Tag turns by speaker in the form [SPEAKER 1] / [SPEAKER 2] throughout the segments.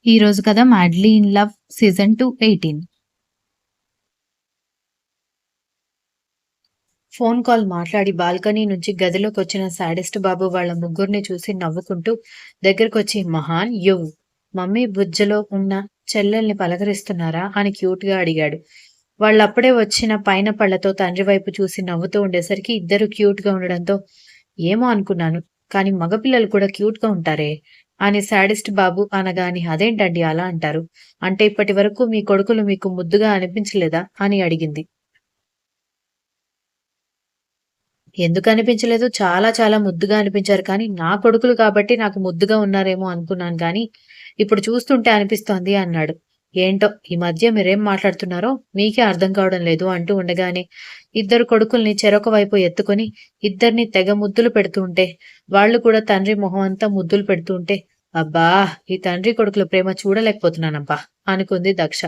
[SPEAKER 1] ఈ రోజు కథ 'madly in love' season 2 18. Phone call మాట్లాడి బాల్కనీ నుంచి గదిలోకొచ్చిన శాడిస్ట్ బాబు వాళ్ళ ముగ్గురిని చూసి నవ్వుకుంటూ దగ్గరకొచ్చి మహాన్ మమ్మీ బుజ్జలో ఉన్న చెల్లెల్ని పలకరిస్తున్నారా అని క్యూట్‌గా అడిగాడు. వాళ్ళప్పుడే వచ్చిన పైన పళ్ళతో తండ్రి వైపు చూసి నవ్వుతూ ఉండేసరికి ఇద్దరూ క్యూట్‌గా ఉండడంతో ఏమో అనుకున్నాను. కానీ మగపిల్లలు కూడా క్యూట్‌గా ఉంటారే అని శాడిస్ట్ బాబు అనగానే అదేంటండి అలా అంటారు? అంటే ఇప్పటివరకు మీ కొడుకులు మీకు ముద్దుగా అనిపించలేదా అని అడిగింది. ఎందుకనిపించలేదు? చాలా చాలా ముద్దుగా అనిపించారు. కానీ నా కొడుకులు కాబట్టి నాకు ముద్దుగా ఉన్నారేమో అనుకున్నాను గానీ, ఇప్పుడు చూస్తుంటే అనిపిస్తోంది అన్నాడు. ఏంటో ఈ మధ్య మీరేం మాట్లాడుతున్నారో మీకే అర్థం కావడం లేదు అంటూ ఉండగానే, ఇద్దరు కొడుకుల్ని చెరొక వైపు ఎత్తుకొని ఇద్దరిని తెగ ముద్దులు పెడుతూ ఉంటే, వాళ్ళు కూడా తండ్రి మొహం అంతా ముద్దులు పెడుతూ ఉంటే, అబ్బా! ఈ తండ్రి కొడుకుల ప్రేమ చూడలేకపోతున్నానబ్బా! అనుకుంది దక్ష.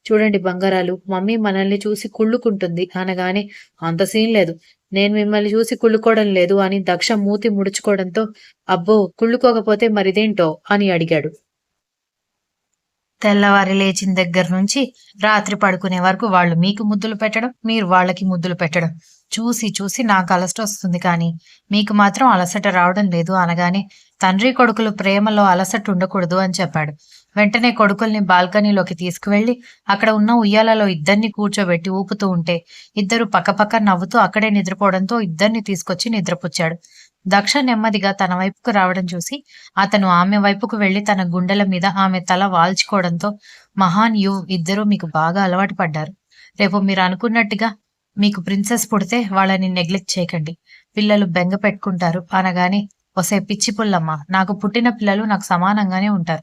[SPEAKER 1] చూడండి బంగారాలు, మమ్మీ మనల్ని చూసి కుళ్ళుకుంటుంది అనగానే, అంత సీన్ లేదు. నేను మిమ్మల్ని చూసి కుళ్ళుకోవడం లేదు అని దక్ష మూతి ముడుచుకోవడంతో, అబ్బో! కుళ్ళుకోకపోతే మరిదేంటో అని అడిగాడు. తెల్లవారి లేచిన దగ్గర నుంచి రాత్రి పడుకునే వరకు వాళ్ళు మీకు ముద్దులు పెట్టడం, మీరు వాళ్ళకి ముద్దులు పెట్టడం. చూసి చూసి నాకు అలసటొస్తుంది కానీ, మీకు మాత్రం అలసట రావడం లేదు అనగానే, తండ్రి కొడుకులు ప్రేమలో అలసట ఉండకూడదు అని చెప్పాడు. వెంటనే కొడుకుల్ని బాల్కనీలోకి తీసుకువెళ్లి, అక్కడ ఉన్న ఉయ్యాలలో ఇద్దరిని కూర్చోబెట్టి ఊపుతూ ఉంటే, ఇద్దరు పక్కపక్క నవ్వుతూ అక్కడే నిద్రపోవడంతో ఇద్దరిని తీసుకొచ్చి నిద్రపుచ్చాడు. దక్ష నెమ్మదిగా తన వైపుకు రావడం చూసి అతను ఆమె వైపుకు వెళ్లి తన గుండెల మీద ఆమె తల వాల్చుకోవడంతో మహాన్ ఇద్దరూ మీకు బాగా అలవాటు పడ్డారు. రేపు మీరు అనుకున్నట్టుగా మీకు ప్రిన్సెస్ పుడితే వాళ్ళని నెగ్లెక్ట్ చేయకండి. పిల్లలు బెంగ పెట్టుకుంటారు అనగానే ఒసే పిచ్చి పుల్లమ్మ, నాకు పుట్టిన పిల్లలు నాకు సమానంగానే ఉంటారు.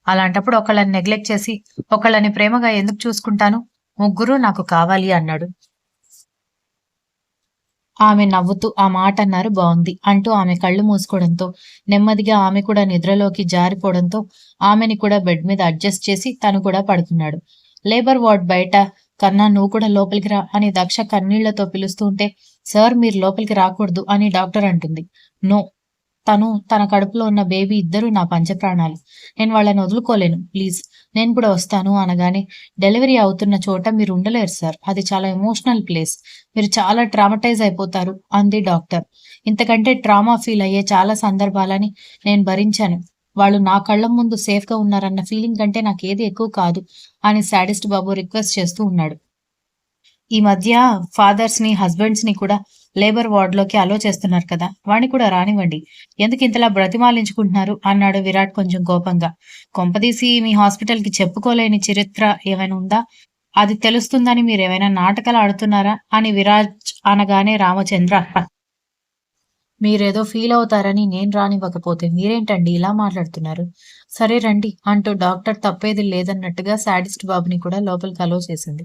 [SPEAKER 1] అలాంటప్పుడు ఒకళ్ళని నెగ్లెక్ట్ చేసి ఒకళ్ళని ప్రేమగా ఎందుకు చూసుకుంటాను? ముగ్గురు నాకు కావాలి అన్నాడు. ఆమె నవ్వుతూ ఆ మాటన్నారు బావుంది అంటూ ఆమె కళ్ళు మూసుకోవడంతో నెమ్మదిగా ఆమె కూడా నిద్రలోకి జారిపోవడంతో ఆమెని కూడా బెడ్ మీద అడ్జస్ట్ చేసి తను కూడా పడుకున్నాడు. లేబర్ వార్డ్ బయట కన్నా నువ్వు కూడా లోపలికి రా అని దక్ష కన్నీళ్లతో పిలుస్తూ ఉంటే సార్ మీరు లోపలికి రాకూడదు అని డాక్టర్ అంటుంది. నో, తను, తన కడుపులో ఉన్న బేబీ ఇద్దరూ నా పంచప్రాణాలు. నేను వాళ్ళని వదులుకోలేను. ప్లీజ్ నేను కూడా వస్తాను అనగానే, డెలివరీ అవుతున్న చోట మీరు ఉండలేరు సార్. అది చాలా ఎమోషనల్ ప్లేస్. మీరు చాలా ట్రామటైజ్ అయిపోతారు అంది డాక్టర్. ఇంతకంటే ట్రామా ఫీల్ అయ్యే చాలా సందర్భాలని నేను భరించాను. వాళ్ళు నా కళ్ళ ముందు సేఫ్‌గా ఉన్నారన్న ఫీలింగ్ కంటే నాకేది ఎక్కువ కాదు అని శాడిస్ట్ బాబు రిక్వెస్ట్ చేస్తూ ఉన్నాడు. ఈ మధ్య ఫాదర్స్‌ని, హస్బెండ్స్‌ని కూడా లేబర్ వార్డ్‌లోకి అలో చేస్తున్నారు కదా! వాడిని కూడా రానివ్వండి. ఎందుకు ఇంతలా బ్రతిమాలించుకుంటున్నారు? అన్నాడు విరాట్ కొంచెం కోపంగా. కొంపదీసి మీ హాస్పిటల్‌కి చెప్పుకోలేని చరిత్ర ఏమైనా ఉందా? అది తెలుస్తుందని మీరేమైనా నాటకాలు ఆడుతున్నారా? అని విరాజ్ అనగానే రామచంద్ర మీరేదో ఫీల్ అవుతారని నేను రానివ్వకపోతే మీరేంటండి ఇలా మాట్లాడుతున్నారు? సరే రండి అంటూ డాక్టర్ తప్పేది లేదన్నట్టుగా శాడిస్ట్ బాబుని కూడా లోపలికి అలో చేసింది.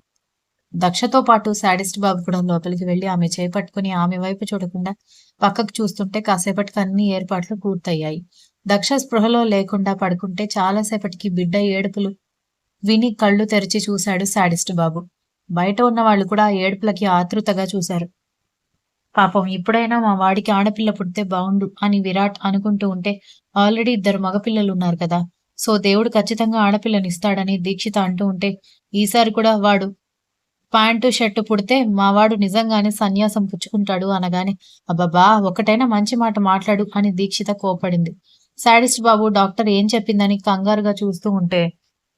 [SPEAKER 1] దక్షతో పాటు శాడిస్ట్ బాబు కూడా లోపలికి వెళ్లి ఆమె చేపట్టుకుని ఆమె వైపు చూడకుండా పక్కకు చూస్తుంటే కాసేపటికి అన్ని ఏర్పాట్లు పూర్తయ్యాయి. దక్ష స్పృహలో లేకుండా పడుకుంటే చాలాసేపటికి బిడ్డ ఏడుపులు విని కళ్ళు తెరిచి చూశాడు శాడిస్ట్ బాబు. బయట ఉన్న వాళ్ళు కూడా ఆ ఏడుపులకి ఆతృతగా చూశారు. పాపం ఇప్పుడైనా మా వాడికి ఆడపిల్ల పుడితే బావుండు అని విరాట్ అనుకుంటూ ఉంటే ఆల్రెడీ ఇద్దరు మగపిల్లలున్నారు కదా! సో దేవుడు ఖచ్చితంగా ఆడపిల్లనిస్తాడని దీక్షిత అంటూ ఉంటే ఈసారి కూడా వాడు ప్యాంటు, షర్టు పుడితే మావాడు నిజంగానే సన్యాసం పుచ్చుకుంటాడు అనగానే, అబ్బబ్బా! ఒకటైనా మంచి మాట మాట్లాడు అని దీక్షిత కోప్పడింది. శాడిస్ట్ బాబు డాక్టర్ ఏం చెప్పిందని కంగారుగా చూస్తూ ఉంటే,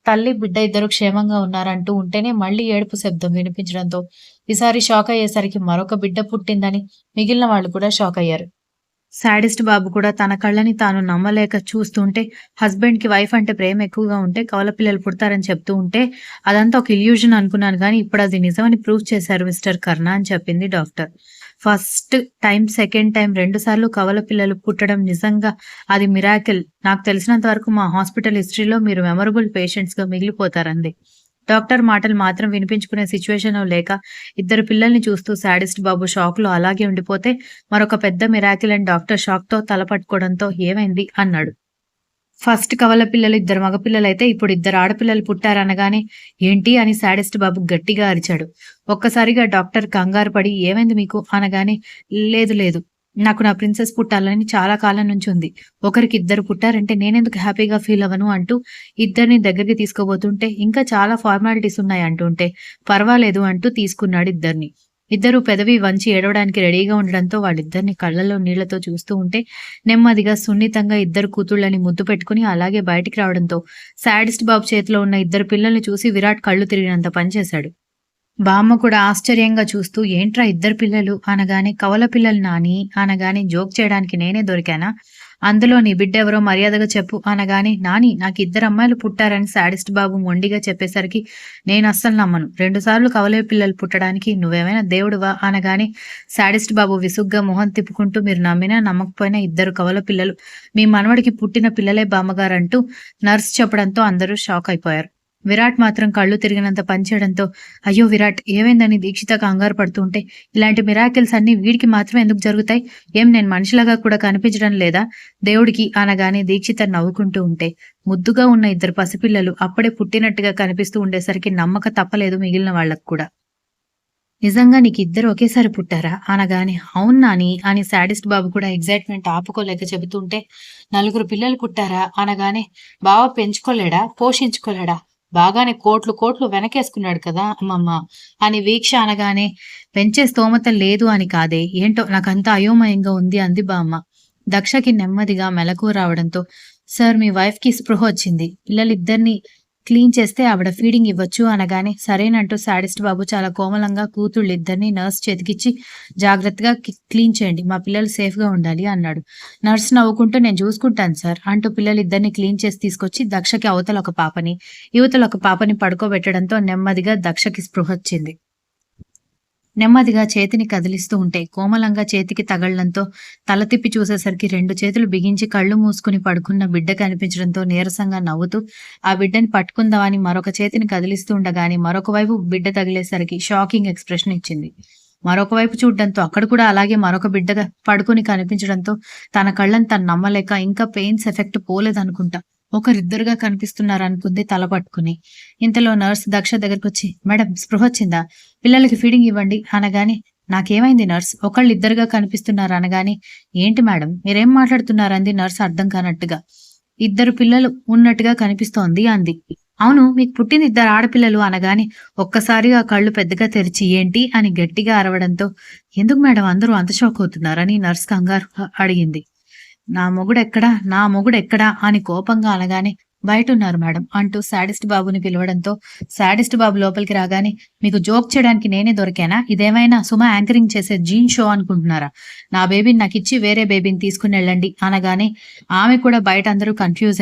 [SPEAKER 1] తల్లి, బిడ్డ ఇద్దరు క్షేమంగా ఉన్నారంటూ ఉంటేనే మళ్ళీ ఏడుపు శబ్దం వినిపించడంతో, ఈసారి షాక్ అయ్యేసరికి మరొక బిడ్డ పుట్టిందని మిగిలిన వాళ్ళు కూడా షాక్ అయ్యారు. శాడిస్ట్ బాబు కూడా తన కళ్ళని తాను నమ్మలేక చూస్తుంటే హస్బెండ్‌కి వైఫ్ అంటే ప్రేమ ఎక్కువగా ఉంటే కవల పిల్లలు పుడతారని చెప్తూ ఉంటే అదంతా ఒక ఇల్యూషన్ అనుకున్నాను గానీ ఇప్పుడది నిజమని ప్రూవ్ చేశారు మిస్టర్ కర్ణ అని చెప్పింది doctor. First time, second time 2 సార్లు కవల పిల్లలు పుట్టడం నిజంగా అది మిరాకిల్. నాకు తెలిసినంత వరకు మా హాస్పిటల్ హిస్టరీలో మీరు మెమరబుల్ పేషెంట్స్‌గా మిగిలిపోతారంది. డాక్టర్ మాటలు మాత్రం వినిపించుకునే సిచ్యువేషన్‌లో లేక ఇద్దరు పిల్లల్ని చూస్తూ శాడిస్ట్ బాబు షాక్‌లో అలాగే ఉండిపోతే మరొక పెద్ద మిరాకిల్ అని డాక్టర్ షాక్‌తో తల పట్టుకోవడంతో ఏమైంది అన్నాడు. ఫస్ట్ కవల పిల్లలు ఇద్దరు మగపిల్లలైతే ఇప్పుడు ఇద్దరు ఆడపిల్లలు పుట్టారనగానే ఏంటి అని శాడిస్ట్ బాబు గట్టిగా అరిచాడు. ఒక్కసారిగా డాక్టర్ కంగారు పడి ఏమైంది మీకు అనగానే లేదు లేదు నాకు నా ప్రిన్సెస్ పుట్టాలని చాలా కాలం నుంచి ఉంది. ఒకరికి ఇద్దరు పుట్టారంటే నేనెందుకు హ్యాపీగా ఫీల్ అవ్వను అంటూ ఇద్దరిని దగ్గరికి తీసుకోబోతుంటే, ఇంకా చాలా ఫార్మాలిటీస్ ఉన్నాయి అంటుంటే, పర్వాలేదు అంటూ తీసుకున్నాడు ఇద్దరిని. ఇద్దరూ పెదవి వంచి ఏడవడానికి రెడీగా ఉండడంతో వాళ్ళిద్దరిని కళ్ళల్లో నీళ్లతో చూస్తూ ఉంటే, నెమ్మదిగా సున్నితంగా ఇద్దరు కూతుళ్ళని ముద్దు పెట్టుకుని అలాగే బయటికి రావడంతో, శాడిస్ట్ బాబు చేతిలో ఉన్న ఇద్దరు పిల్లల్ని చూసి విరాట్ కళ్ళు తిరిగినంత పనిచేశాడు. బామ్మ కూడా ఆశ్చర్యంగా చూస్తూ ఏంట్రా ఇద్దరు పిల్లలు అనగానే కవల పిల్లలు నాని అనగానే జోక్ చేయడానికి నేనే దొరికానా? అందులో నీ బిడ్డెవరో మర్యాదగా చెప్పు అనగానే నాని నాకు ఇద్దరు అమ్మాయిలు పుట్టారని శాడిస్ట్ బాబు మొండిగా చెప్పేసరికి నేను అస్సలు నమ్మను. 2 సార్లు కవలే పిల్లలు పుట్టడానికి నువ్వేమైనా దేవుడువా అనగానే శాడిస్ట్ బాబు విసుగ్గా మొహం తిప్పుకుంటూ మీరు నమ్మినా నమ్మకపోయినా ఇద్దరు కవల పిల్లలు మీ మనవడికి పుట్టిన పిల్లలే బామ్మగారంటూ నర్స్ చెప్పడంతో అందరూ షాక్ అయిపోయారు. విరాట్ మాత్రం కళ్ళు తిరిగినంత పనిచేయడంతో అయ్యో విరాట్ ఏమైందని దీక్షిత కంగారు పడుతుంటే ఇలాంటి మిరాకిల్స్ అన్ని వీడికి మాత్రమే ఎందుకు జరుగుతాయి? ఏం నేను మనిషిలాగా కూడా కనిపించడం లేదా దేవుడికి అనగానే దీక్షిత నవ్వుకుంటూ ఉంటే ముద్దుగా ఉన్న ఇద్దరు పసిపిల్లలు అప్పుడే పుట్టినట్టుగా కనిపిస్తూ ఉండేసరికి నమ్మక తప్పలేదు మిగిలిన వాళ్లకు కూడా. నిజంగా నీకు ఇద్దరు ఒకేసారి పుట్టారా అనగానే అవును నాని అని శాడిస్ట్ బాబు కూడా ఎగ్జైట్మెంట్ ఆపుకోలేక చెబుతుంటే 4 పిల్లలు పుట్టారా అనగానే బావ పెంచుకోలేడా పోషించుకోలేడా బాగానే కోట్లు కోట్లు వెనకేసుకున్నాడు కదా అమ్మమ్మ అని వీక్ష అనగానే పెంచే స్తోమత లేదు అని కాదే ఏంటో నాకంతా అయోమయంగా ఉంది అంది బామ్మ. దక్షకి నెమ్మదిగా మెలకువ రావడంతో సార్ మీ వైఫ్ కి స్పృహ వచ్చింది పిల్లలిద్దరిని క్లీన్ చేస్తే ఆవిడ ఫీడింగ్ ఇవ్వచ్చు అనగానే సరేనంటూ శాడిస్ట్ బాబు చాలా కోమలంగా కూతుళ్ళిద్దరిని నర్స్ చేతికిచ్చి జాగ్రత్తగా క్లీన్ చేయండి మా పిల్లలు సేఫ్ గా ఉండాలి అన్నాడు. నర్స్ నవ్వుకుంటూ నేను చూసుకుంటాను సార్ అంటూ పిల్లలిద్దరిని క్లీన్ చేసి తీసుకొచ్చి దక్షకి అవతల ఒక పాపని యువతల ఒక పాపని పడుకోబెట్టడంతో నెమ్మదిగా దక్షకి స్పృహ వచ్చింది. నెమ్మదిగా చేతిని కదిలిస్తూ ఉంటే కోమలంగా చేతికి తగళ్లంతో తల తిప్పి చూసేసరికి 2 చేతులు బిగించి కళ్ళు మూసుకుని పడుకున్న బిడ్డ కనిపించడంతో నీరసంగా నవ్వుతూ ఆ బిడ్డని పట్టుకుందామని మరొక చేతిని కదిలిస్తూ ఉండగాని మరొక వైపు బిడ్డ తగిలేసరికి షాకింగ్ ఎక్స్ప్రెషన్ ఇచ్చింది. మరొక వైపు చూడడంతో అక్కడ కూడా అలాగే మరొక బిడ్డగా పడుకుని కనిపించడంతో తన కళ్ళని తను నమ్మలేక ఇంకా పెయిన్స్ ఎఫెక్ట్ పోలేదనుకుంటా ఒకరిద్దరుగా కనిపిస్తున్నారనుకుంది తల పట్టుకుని. ఇంతలో నర్స్ దక్ష దగ్గరకు వచ్చి మేడం స్పృహ వచ్చిందా పిల్లలకి ఫీడింగ్ ఇవ్వండి అనగానే నాకేమైంది నర్స్ ఒకళ్ళిద్దరుగా కనిపిస్తున్నారు అనగానే ఏంటి మేడం మీరేం మాట్లాడుతున్నారంది నర్స్ అర్థం కానట్టుగా. 2 పిల్లలు ఉన్నట్టుగా కనిపిస్తోంది అంది. అవును మీకు పుట్టింది 2 ఆడపిల్లలు అనగానే ఒక్కసారిగా కళ్ళు పెద్దగా తెరిచి ఏంటి అని గట్టిగా అరవడంతో ఎందుకు మేడం అందరూ అంత షాక్ అవుతున్నారని నర్స్ కంగారు అడిగింది. నా మొగుడెక్కడా అని కోపంగా అనగానే బయటున్నారు మేడం అంటూ శాడిస్ట్ బాబుని పిలవడంతో శాడిస్ట్ బాబు లోపలికి రాగానే మీకు జోక్ చేయడానికి నేనే దొరికానా ఇదేమైనా సుమ యాంకరింగ్ చేసే జీన్ షో అనుకుంటున్నారా నా బేబీని నాకు ఇచ్చి వేరే బేబీని తీసుకుని వెళ్ళండి అనగానే ఆమె కూడా బయట అందరూ కన్ఫ్యూజ్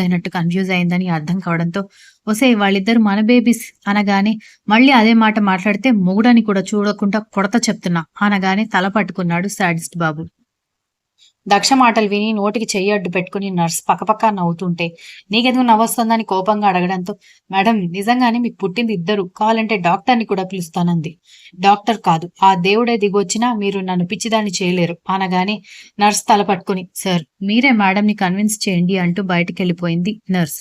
[SPEAKER 1] అయిందని అర్థం కావడంతో ఒసే వాళ్ళిద్దరు మన బేబీస్ అనగానే మళ్ళీ అదే మాట మాట్లాడితే మొగుడని కూడా చూడకుండా కొడత చెప్తున్నా అనగానే తల పట్టుకున్నాడు శాడిస్ట్ బాబు. దక్ష మాటలు విని నోటికి చెయ్యి అడ్డు పెట్టుకుని నర్స్ పక్కపక్క నవ్వుతుంటే నీకెందుకు నవ్వొస్తుందని కోపంగా అడగడంతో మేడం నిజంగానే మీకు పుట్టింది 2 కావాలంటే డాక్టర్ని కూడా పిలుస్తానంది. డాక్టర్ కాదు ఆ దేవుడే దిగొచ్చినా మీరు నన్ను పిచ్చిదాన్ని చేయలేరు అనగానే నర్స్ తల పట్టుకుని సార్ మీరే మేడంని కన్విన్స్ చేయండి అంటూ బయటికెళ్ళిపోయింది నర్స్.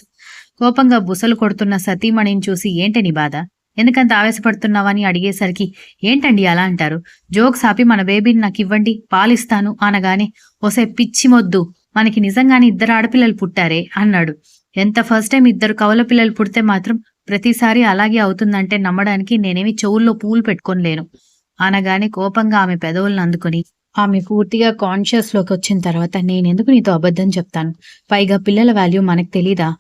[SPEAKER 1] కోపంగా బుసలు కొడుతున్న సతీమణిని చూసి ఏంటి నీ బాధ ఎందుకంత ఆవేశపడుతున్నావని అడిగేసరికి ఏంటండి అలా అంటారు జోక్స్ ఆపి మన బేబీని నాకు ఇవ్వండి పాలిస్తాను అనగానే ఓసే పిచ్చి మొద్దు మనకి నిజంగానే 2 ఆడపిల్లలు పుట్టారే అన్నాడు. ఎంత ఫస్ట్ టైం 2 కవల పిల్లలు పుడితే మాత్రం ప్రతిసారి అలాగే అవుతుందంటే నమ్మడానికి నేనేమి చెవుల్లో పూలు పెట్టుకోలేను అనగానే కోపంగా ఆమె పెదవులను అందుకుని ఆమె పూర్తిగా కాన్షియస్ లోకి వచ్చిన తర్వాత నేనెందుకు నీతో అబద్ధం చెప్తాను పైగా పిల్లల వాల్యూ మనకు తెలీదా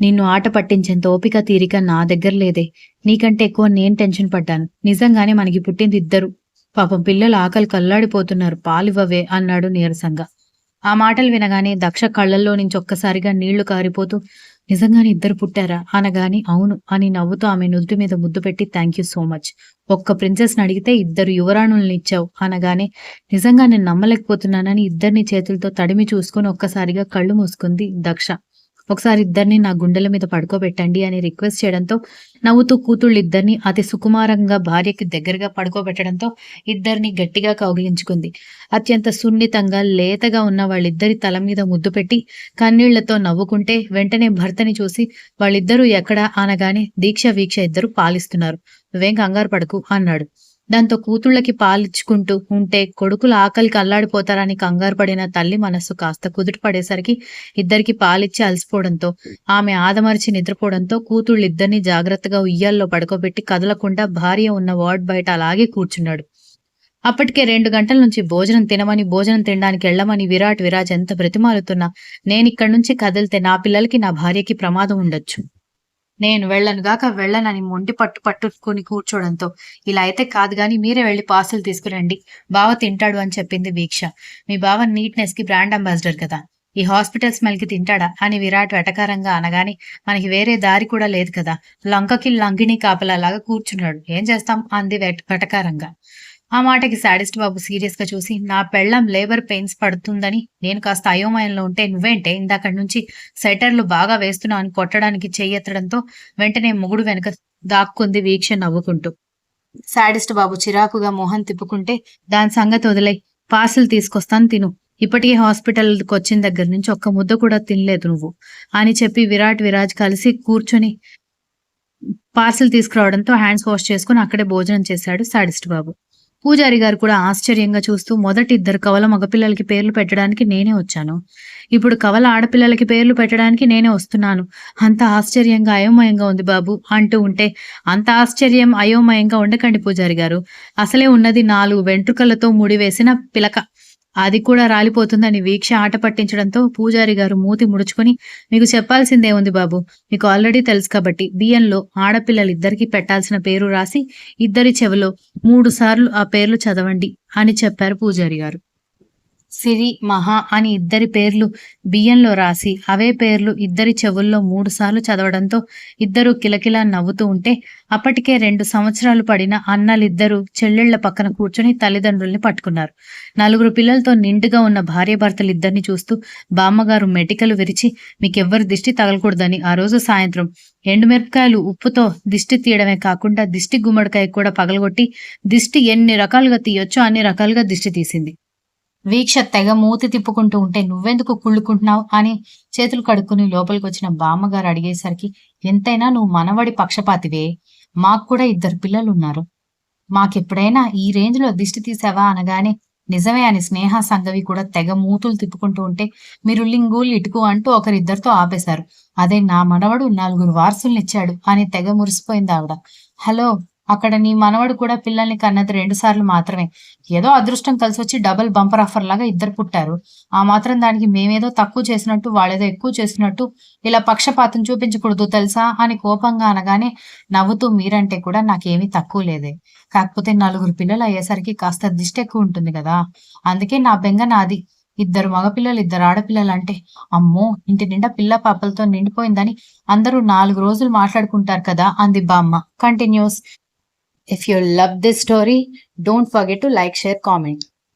[SPEAKER 1] నిన్ను ఆట పట్టించేంత ఓపిక తీరిక నా దగ్గర లేదే నీకంటే ఎక్కువ నేను టెన్షన్ పడ్డాను నిజంగానే మనకి పుట్టింది 2 పాపం పిల్లలు ఆకలి కల్లాడిపోతున్నారు పాలివ్వవే అన్నాడు నీరసంగా. ఆ మాటలు వినగానే దక్ష కళ్ళల్లో నుంచి ఒక్కసారిగా నీళ్లు కారిపోతూ నిజంగానే 2 పుట్టారా అనగాని అవును అని నవ్వుతూ ఆమె నుదుటి మీద ముద్దు పెట్టి థ్యాంక్ యూ సో మచ్ ఒక్క ప్రిన్సెస్ అడిగితే 2 యువరాణుల్ని ఇచ్చావు అనగానే నిజంగా నేను నమ్మలేకపోతున్నానని 2 చేతులతో తడిమి చూసుకుని ఒక్కసారిగా కళ్ళు మూసుకుంది దక్ష. ఒకసారి 2 నా గుండెల మీద పడుకోబెట్టండి అని రిక్వెస్ట్ చేయడంతో నవ్వుతూ కూతుళ్ళిద్దరిని అతి సుకుమారంగా భార్యకి దగ్గరగా పడుకోబెట్టడంతో 2 గట్టిగా కౌగిలించుకుంది. అత్యంత సున్నితంగా లేతగా ఉన్న వాళ్ళిద్దరి తల మీద ముద్దు పెట్టి కన్నీళ్లతో నవ్వుకుంటే వెంటనే భర్తని చూసి వాళ్ళిద్దరూ ఎక్కడా అనగానే దీక్ష వీక్ష 2 పాలిస్తున్నారు నువ్వేం కంగారు పడకు అన్నాడు. దాంతో కూతుళ్ళకి పాలిచ్చుకుంటూ ఉంటే కొడుకులు ఆకలికి అల్లాడిపోతారని కంగారు పడిన తల్లి మనస్సు కాస్త కుదుట పడేసరికి ఇద్దరికి పాలిచ్చి అలసిపోవడంతో ఆమె ఆదమరిచి నిద్రపోవడంతో కూతుళ్ళిద్దరినీ జాగ్రత్తగా ఉయ్యాల్లో పడుకోబెట్టి కదలకుండా భార్య ఉన్న వార్డ్ బయట అలాగే కూర్చున్నాడు. అప్పటికే 2 గంటల నుంచి భోజనం తినడానికి వెళ్ళమని విరాజ్ ఎంత బ్రతిమాలుతున్నా నేనిక్కడి నుంచి కదిలితే నా పిల్లలకి నా భార్యకి ప్రమాదం ఉండొచ్చు. నేను వెళ్ళనని మొండి పట్టుకుని కూర్చోడంతో ఇలా అయితే కాదు గాని మీరే వెళ్ళి పార్సల్ తీసుకురండి, బావ తింటాడు అని చెప్పింది వీక్ష. మీ బావ నీట్నెస్ కి బ్రాండ్ అంబాసిడర్ కదా, ఈ హాస్పిటల్ స్మెల్ కి తింటాడా అని విరాట్ వెటకారంగా అనగానే మనకి వేరే దారి కూడా లేదు కదా, లంకకి లంకిని కాపలాలాగా కూర్చున్నాడు, ఏం చేస్తాం అంది వెటకారంగా. ఆ మాటకి శాడిస్ట్ బాబు సీరియస్ గా చూసి నా పెళ్ళం లేబర్ పెయిన్స్ పడుతుందని నేను కాస్త అయోమయంలో ఉంటే నువ్వేంటే ఇందాక నుంచి సెటర్లు బాగా వేస్తున్నావు అని కొట్టడానికి చెయ్యెత్తడంతో వెంటనే మొగుడు వెనక దాక్కుంది వీక్ష నవ్వుకుంటూ. శాడిస్ట్ బాబు చిరాకుగా మొహం తిప్పుకుంటే దాని సంగతి వదిలే, పార్సిల్ తీసుకొస్తాను తిను, ఇప్పటికే హాస్పిటల్కి వచ్చిన దగ్గర నుంచి ఒక్క ముద్ద కూడా తినలేదు నువ్వు అని చెప్పి విరాజ్ కలిసి కూర్చొని పార్సిల్ తీసుకురావడంతో హ్యాండ్స్ వాష్ చేసుకుని అక్కడే భోజనం చేశాడు శాడిస్ట్ బాబు. పూజారి గారు కూడా ఆశ్చర్యంగా చూస్తూ మొదటి 2 కవల మగపిల్లలకి పేర్లు పెట్టడానికి నేనే వచ్చాను, ఇప్పుడు కవల ఆడపిల్లలకి పేర్లు పెట్టడానికి నేనే వస్తున్నాను, అంత ఆశ్చర్యంగా అయోమయంగా ఉంది బాబు అంటూ ఉంటే అంత ఆశ్చర్యం అయోమయంగా ఉండకండి పూజారి గారు, అసలే ఉన్నది 4 వెంట్రుకలతో ముడివేసిన పిలక, అది కూడా రాలిపోతుందని వీక్ష ఆట పట్టించడంతో పూజారి గారు మూతి ముడుచుకుని మీకు చెప్పాల్సిందే ఉంది బాబు, మీకు ఆల్రెడీ తెలుసు కాబట్టి బియ్యంలో ఆడపిల్లలిద్దరికీ పెట్టాల్సిన పేరు రాసి ఇద్దరి చెవిలో 3 సార్లు ఆ పేర్లు చదవండి అని చెప్పారు పూజారి గారు. సిరి మహా అని ఇద్దరి పేర్లు బియ్యంలో రాసి అవే పేర్లు ఇద్దరి చెవుల్లో 3 సార్లు చదవడంతో ఇద్దరు కిలకిలా నవ్వుతూ ఉంటే అప్పటికే 2 సంవత్సరాలు పడిన అన్నలిద్దరూ చెల్లెళ్ల పక్కన కూర్చొని తల్లిదండ్రుల్ని పట్టుకున్నారు. 4 పిల్లలతో నిండుగా ఉన్న భార్యాభర్తలిద్దరిని చూస్తూ బామ్మగారు మెటికలు విరిచి మీకెవ్వరు దిష్టి తగలకూడదని ఆ రోజు సాయంత్రం ఎండుమిరపకాయలు ఉప్పుతో దిష్టి తీయడమే కాకుండా దిష్టి గుమ్మడికాయ కూడా పగలగొట్టి దిష్టి ఎన్ని రకాలుగా తీయొచ్చో అన్ని రకాలుగా దిష్టి తీసింది. వీక్ష తెగ మూతి తిప్పుకుంటూ ఉంటే నువ్వెందుకు కుళ్ళుకుంటున్నావు అని చేతులు కడుక్కుని లోపలికి వచ్చిన బామ్మగారు అడిగేసరికి ఎంతైనా నువ్వు మనవడి పక్షపాతివే, మాకు కూడా 2 పిల్లలున్నారు, మాకెప్పుడైనా ఈ రేంజ్ లో దిష్టి తీసావా అనగానే నిజమే అని స్నేహ సంగవి కూడా తెగ మూతులు తిప్పుకుంటూ ఉంటే మీరు లింగు ఇటుకు అంటూ ఒకరిద్దరితో ఆపేశారు, అదే నా మనవడు 4 వారసుల్నిచ్చాడు అని తెగ మురిసిపోయింది ఆవిడ. హలో, అక్కడ నీ మనవడు కూడా పిల్లల్ని కన్నది 2 సార్లు మాత్రమే, ఏదో అదృష్టం కలిసి వచ్చి డబుల్ బంపర్ ఆఫర్ లాగా 2 పుట్టారు, ఆ మాత్రం దానికి మేమేదో తక్కువ చేసినట్టు వాళ్ళేదో ఎక్కువ చేసినట్టు ఇలా పక్షపాతం చూపించకూడదు తెలుసా అని కోపంగా అనగానే నవ్వుతూ మీరంటే కూడా నాకేమీ తక్కువ లేదే, కాకపోతే 4 పిల్లలు అయ్యేసరికి కాస్త దిష్టి ఎక్కువ ఉంటుంది కదా, అందుకే నా బెంగ నాది, 2 మగపిల్లలు 2 ఆడపిల్లలు అంటే అమ్మో ఇంటి నిండా పిల్ల పాపలతో నిండిపోయిందని అందరూ 4 రోజులు మాట్లాడుకుంటారు కదా అంది బామ్మ. Continuous. If you love this story, don't forget to like, share, comment.